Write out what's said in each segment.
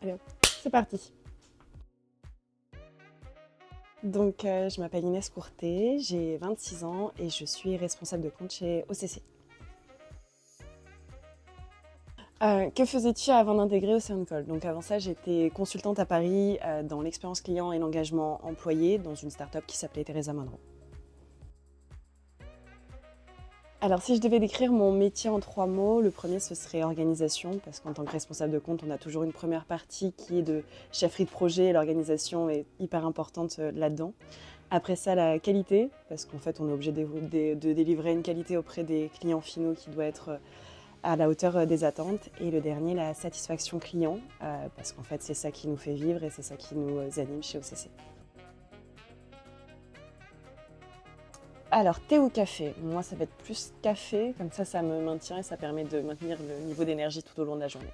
Allez hop, c'est parti. Donc, je m'appelle Inès Courtet, j'ai 26 ans et je suis responsable de compte chez OCC. Que faisais-tu avant d'intégrer Océan Call? Donc avant ça, j'étais consultante à Paris dans l'expérience client et l'engagement employé dans une start-up qui s'appelait Teresa Monroe. Alors si je devais décrire mon métier en 3 mots, le premier ce serait organisation, parce qu'en tant que responsable de compte, on a toujours une première partie qui est de chefferie de projet et l'organisation est hyper importante là-dedans. Après ça, la qualité, parce qu'en fait, on est obligé de délivrer une qualité auprès des clients finaux qui doit être à la hauteur des attentes. Et le dernier, la satisfaction client, parce qu'en fait, c'est ça qui nous fait vivre et c'est ça qui nous anime chez OCC. Alors, thé ou café? Moi, ça va être plus café, comme ça me maintient et ça permet de maintenir le niveau d'énergie tout au long de la journée.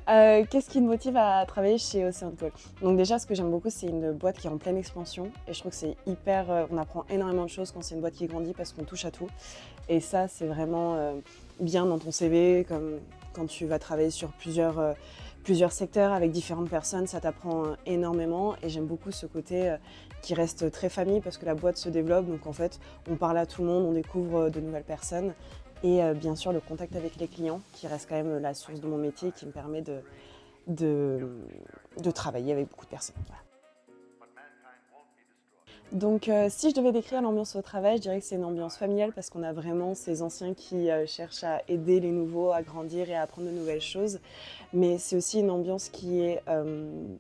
Qu'est-ce qui me motive à travailler chez Ocean Call? Donc déjà, ce que j'aime beaucoup, c'est une boîte qui est en pleine expansion et je trouve que c'est hyper, on apprend énormément de choses quand c'est une boîte qui grandit parce qu'on touche à tout et ça, c'est vraiment, bien dans ton CV comme quand tu vas travailler sur plusieurs secteurs avec différentes personnes, ça t'apprend, énormément et j'aime beaucoup ce côté, qui reste très famille parce que la boîte se développe donc en fait, on parle à tout le monde, on découvre, de nouvelles personnes et bien sûr le contact avec les clients qui reste quand même la source de mon métier qui me permet de, de travailler avec beaucoup de personnes. Voilà. Donc si je devais décrire l'ambiance au travail, je dirais que c'est une ambiance familiale parce qu'on a vraiment ces anciens qui cherchent à aider les nouveaux à grandir et à apprendre de nouvelles choses. Mais c'est aussi une ambiance qui est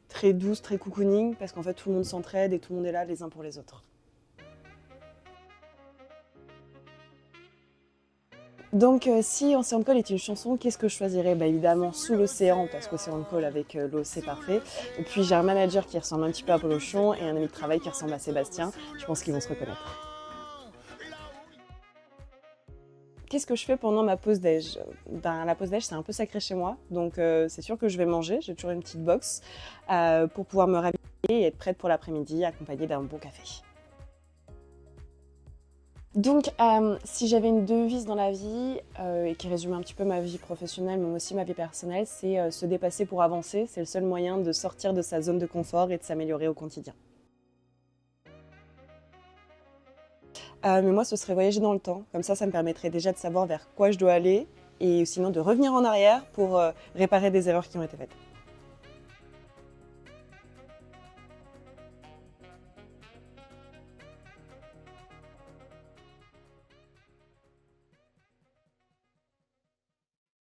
très douce, très cocooning parce qu'en fait tout le monde s'entraide et tout le monde est là les uns pour les autres. Donc, si Ocean Call est une chanson, qu'est-ce que je choisirais? Bah, évidemment Sous l'océan, parce qu'Ocean Call avec l'eau c'est parfait. Et puis j'ai un manager qui ressemble un petit peu à Polochon et un ami de travail qui ressemble à Sébastien. Je pense qu'ils vont se reconnaître. Qu'est-ce que je fais pendant ma pause déj? Ben, la pause déj, c'est un peu sacré chez moi, donc c'est sûr que je vais manger. J'ai toujours une petite box pour pouvoir me rhabiller et être prête pour l'après-midi, accompagnée d'un bon café. Donc, si j'avais une devise dans la vie et qui résume un petit peu ma vie professionnelle, mais aussi ma vie personnelle, c'est se dépasser pour avancer. C'est le seul moyen de sortir de sa zone de confort et de s'améliorer au quotidien. Mais moi, ce serait voyager dans le temps. Comme ça me permettrait déjà de savoir vers quoi je dois aller et sinon de revenir en arrière pour réparer des erreurs qui ont été faites.